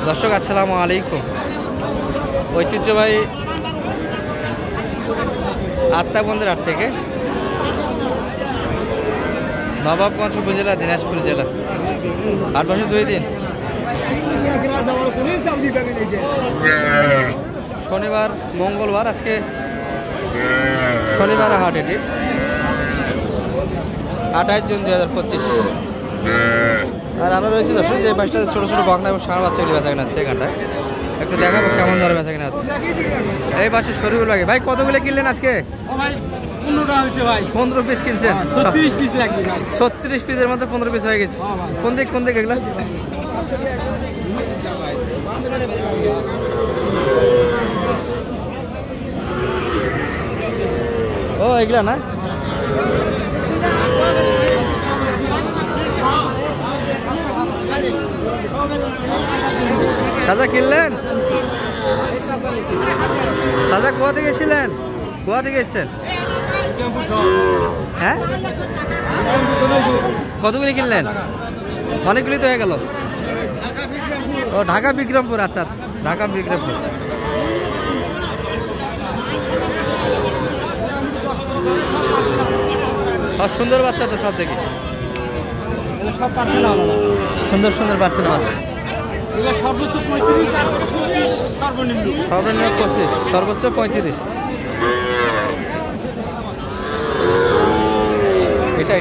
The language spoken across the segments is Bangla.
দর্শক আসসালামু আলাইকুম। ঐতিহ্যবাহী আত্মাবন্দের হাট থেকে নবাবগঞ্জ উপজেলা দিনাজপুর জেলা। 8 বছর 2 দিন, শনিবার মঙ্গলবার। আজকে শনিবার হাট, এটি 28 জুন 2025। আর আমরা রয়েছি দর্শক যে পাঁচটা ছোটো ছোটো বকনা এবং ষাঁড় বাচ্চাগুলি বেচা কেনা হচ্ছে। এখানটায় একটু দেখাবো কেমন ধরে বেচা কেনা হচ্ছে। এই পাশে শরীফুল ভাই, ভাই কতগুলো কিনলেন আজকে? 15 পিস কিনছেন। 36 পিস লাগবে। 36 পিসের মধ্যে 15 পিস হয়ে গেছে। কোন দিক এগুলো? ও এগুলা না, চাচা কিনলেন? চাচা কোথা থেকে এসেছিলেন? কোথা থেকে এসেছেন? হ্যাঁ, কতগুলি কিনলেন? অনেকগুলি তো হয়ে গেল। ও ঢাকা বিক্রমপুর। আচ্ছা আচ্ছা, ঢাকা বিক্রমপুর। সুন্দর বাচ্চা তো সব দেখি, সুন্দর সুন্দর বাচ্চা আছে। সর্বোচ্চ 35, সর্বনিম্ন 25, সর্বোচ্চ 35। এটা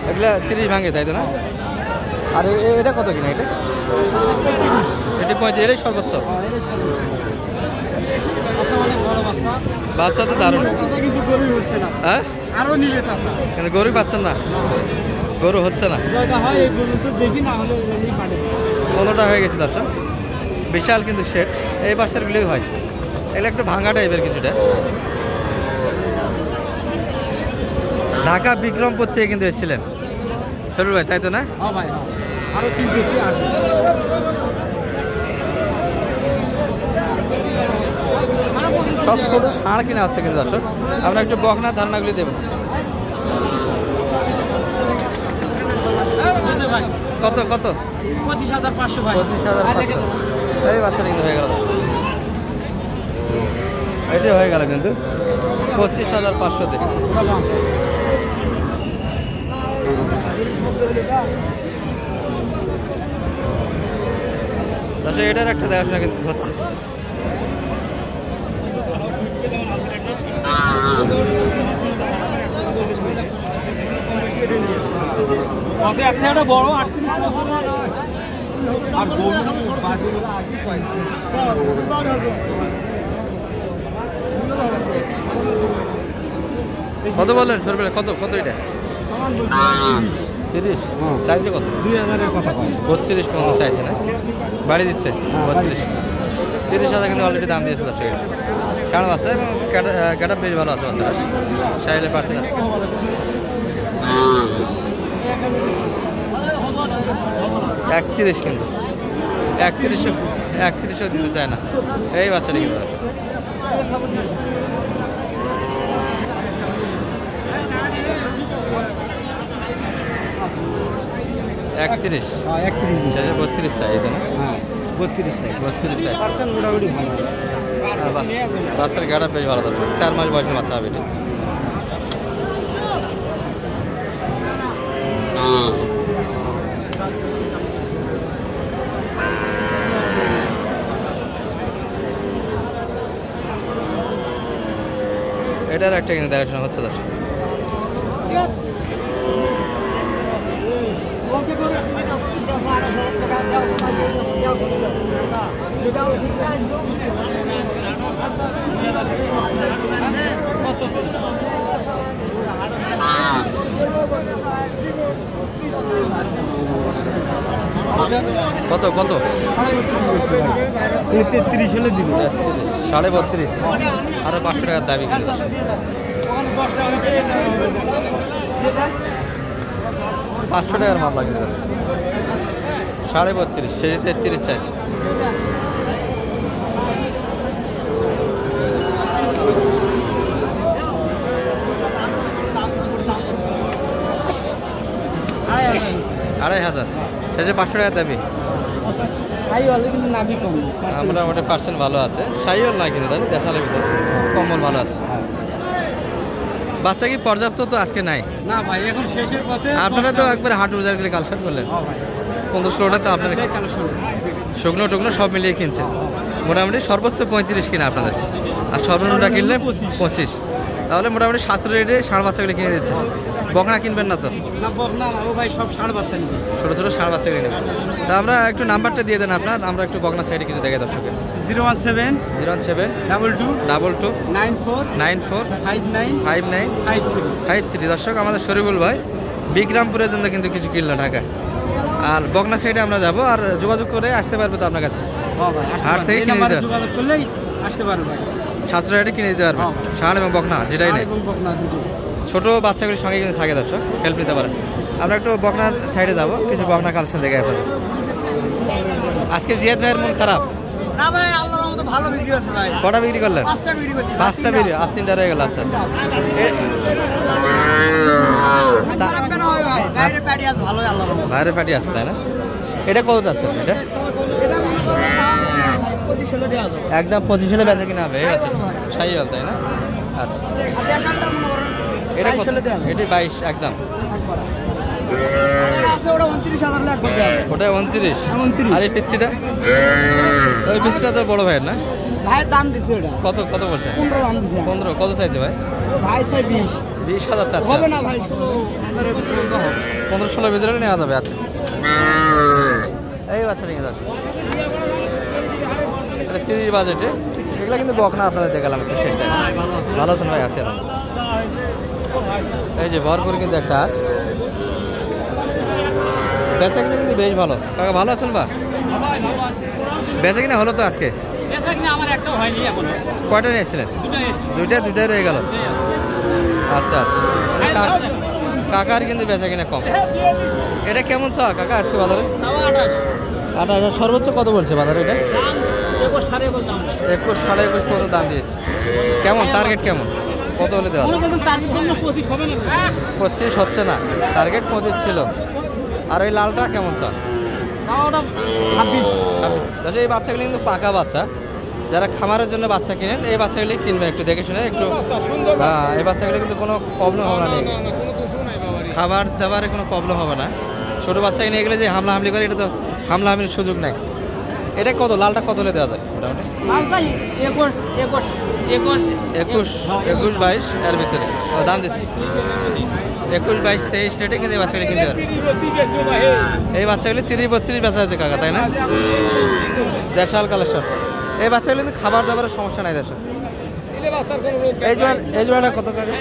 এগুলা 30 ভাঙে, তাই তো না? আর এটা কত কিনা? এটা 35, এটাই সর্বোচ্চ। বাচ্চা তো দারুণ, হ্যাঁ কিন্তু গরু পাচ্ছেন না, গরু হচ্ছে না। 15টা হয়ে গেছে দর্শক, বিশাল কিন্তু শেড। এই বাসার গুলোই হয়, এগুলো একটু ভাঙা টাইপের কিছুটা। ঢাকা বিক্রমপুর থেকে কিন্তু এসেছিলেন শরীফ ভাই, তাই তো না? সব ছোট ষাঁড় কিনা হচ্ছে কিন্তু দর্শক। আমরা একটু বকনা ধারণাগুলি দেব। কত কত? 25,500 ভাই। 25,500। এই বাচ্চাটা কিন্তু হয়ে গেল, এটি হয়ে গেল কিন্তু 25,500 তে। আচ্ছা, এটার একটা দেখাশোনা কিন্তু হচ্ছে। বড় কত বললেন সরবে? কত কত এটা? 30 চাইছে কত? 2000-এর কথা। 32 পর্যন্ত চাইছে না, বাড়ি দিচ্ছে 32। 30,000 কিন্তু অলরেডি দাম দিয়েছে দর্শক। ষাঁড় বাচ্চা এবং গাটা বেশ ভালো আছে বাচ্চারা, চাইলে পারছে না। 31 কিন্তু 3100 দিতে চায় না এই বাচ্চাটা কিন্তু। 31 32 চাই, এটা না? 32 চাই, 32 চাই। মোটামুটি ভালো বাচ্চার গাটা বেশ ভালো দরকার। 4 মাস বয়সের বাচ্চা হবে এটা। এটার একটা কিন্তু দেখাশোনা হচ্ছে দর্শক। কত কত? 33 হলে দিব। 32.5, আরো 500 টাকার দাবি কিন্তু। 500 টাকার মাল লাগে। 32.5, সে 33 চাইছে। আড়াই হাজার, শেষে 500 টাকা দাবি। শাহিওয়ালের কিন্তু নাভি কম, মোটামুটি পার্সেন্ট ভালো আছে। শাহিওয়াল না কিন্তু তাই দেশালের ভিতরে কম্বল ভালো আছে। বাচ্চা কি পর্যাপ্ত তো আজকে নাই না ভাই, এখন শেষের পথে। আপনারা তো একবার হাট উজার করে কালেকশন করলেন 15-16টা, তো আপনারা শুকনো টুকনো সব মিলিয়ে কিনছেন। মোটামুটি সর্বোচ্চ 35 কিনা আপনাদের, আর সর্বনিম্নটা কিনলে 25। তাহলে মোটামুটি শাস্ত্র রেটে ষাঁড় বাচ্চাগুলো কিনে দিচ্ছে। বকনা কিনবেন না তো? না বকনা না, ও ভাই সব ষাঁড় বাচ্চা নিবে, ছোটো ছোটো ষাঁড় বাচ্চাগুলো নেবেন। তা আমরা একটু নাম্বারটা দিয়ে দেন আপনার, আমরা একটু বকনা সাইডে কিছু দেখে দর্শকের। 017 017 22 22 94 94 59 59 53। 53। দর্শক আমাদের শরীফুল ভাই বিক্রামপুরের জন্য কিন্তু কিছু কিনলো ঢাকা। আর বকনা সাইডে আমরা যাব, আর যোগাযোগ করে আসতে পারবো তো আপনার কাছে? হাট থেকে কিনে দিতে যোগাযোগ করলেই আসতে পারবে ভাই, শাস্ত্র রেটে কিনে দিতে পারবে। ষাঁড় এবং বকনা যেটাই নেই, ছোট বাচ্চাগুলির সঙ্গে কিন্তু থাকে দর্শক, হেল্প নিতে পারেন। আমরা একটু বকনার সাইডে যাব, কিছু বকনা কালেকশন দেখে আপনাদের। আজকে জিয়াদ ভাইয়ের মন খারাপ না ভাই, আল্লাহর রহমতে ভালো বিক্রি হচ্ছে ভাই। কটা বিক্রি করলেন? 5টা বিক্রি করছি। 5টা বিক্রি, আর 3টা রয়ে গেল। আচ্ছা আচ্ছা। বাইরে প্যাডি আছে ভালোই, আল্লাহর রহমতে বাইরে ফাটি আছে তাই না? এটা কত যাচ্ছে এটা? এটা মনে করো 25 দেওয়া যাবে, একদম 25 বেচা কিনা হবে। এই আছে শাহিওয়াল তাই না? আচ্ছা, এটা কত? এটা 22 একদম। আছে ওটা 29,000 লাখ করে দেওয়া ওটা 29। 29। আর এই পিচ্ছিটা? ওই পিচ্ছিটা তো বড় ভাইয়ের না? ভাইয়ের দাম দিছে ওটা। কত কত বলছে? 15 দাম দিছে। 15 কত চাইছে ভাই? ভাই চাই 20। 20,000 চাচ্ছে। হবে না ভাই, 16,000 পর্যন্ত হবে। 15-16 ভিতরে নেওয়া যাবে। আচ্ছা, এই বাচ্চা নিয়ে যাচ্ছে এটা 30 বাজেটে। এগুলো কিন্তু বকনা আপনাদের দেখালাম একটু সেটটা। ভালো আছেন ভাই? আছে এই যে ভর করে কিন্তু একটা হাট বেচা কিনা কিন্তু বেশ ভালো। কাকা ভালো আছেন? বা বেচা কিনা হলো তো আজকে? কয়টা নিয়ে এসেছিলেন? দুইটাই রয়ে গেল। আচ্ছা আচ্ছা। কাকার কিন্তু বেচা কিনা কম। এটা কেমন চা কাকা আজকে বাজারে? 28,000। সর্বোচ্চ কত বলছে বাজারে এটা? 21 সাড়ে 21 পর্যন্ত দাম দিয়েছে। কেমন টার্গেট কেমন? কত হলে দেওয়া? 25 হচ্ছে না, টার্গেট 25 ছিল। আর ওই লালটা কেমন চা? 26। এই বাচ্চাগুলি কিন্তু পাকা বাচ্চা, যারা খামারের জন্য বাচ্চা কিনেন এই বাচ্চাগুলি কিনবেন একটু দেখে শুনে একটু। হ্যাঁ, এই বাচ্চাগুলি কিন্তু কোনো প্রবলেম হবে না, খাবার দাবারে কোনো প্রবলেম হবে না। ছোটো বাচ্চা কিনে গেলে যে হামলা হামলি করে, এটা তো হামলা হামলির সুযোগ নেই। এটা কত? লালটা কত হলে দেওয়া যায় মোটামুটি? 21 22 এর ভিতরে দাম দিচ্ছি। 21 22 23 রেটে কিন্তু এই বাচ্চাগুলি কিনতে পারে। এই বাচ্চাগুলি 30-32 বেচা আছে কাকা তাই না? দেশাল কালেকশন। এই বাচ্চাগুলি কিন্তু খাবার দাবারের সমস্যা নাই দেশে। এই জোড়াটা কত কাকা?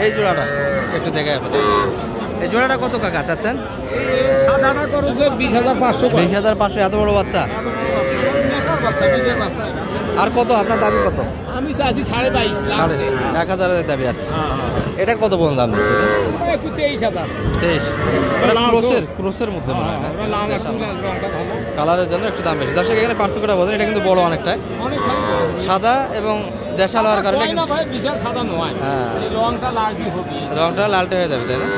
এই জোড়াটা একটু দেখে আপনাদের। এই জোড়াটা কত কাকা চাচ্ছেন? 20,500। এত বড় বাচ্চা? আর কত আপনার দাবি কত? আমি চাইছি 22.5। 1,000 দাবি আছে। এটা কত বলুন দাম দিচ্ছে? 23,000। ক্রসের মধ্যে মনে হয় কালারের জন্য একটু দাম বেশি। দর্শক এখানে পার্থক্যটা বলেন, এটা কিন্তু বড় অনেকটাই সাদা এবং দেশাল হওয়ার কারণে কিন্তু হ্যাঁ রংটা লালটে হয়ে যাবে তাই না?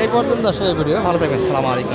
এই পর্যন্ত দর্শক ভিডিও ভালো থাকবেন। আসসালামু আলাইকুম।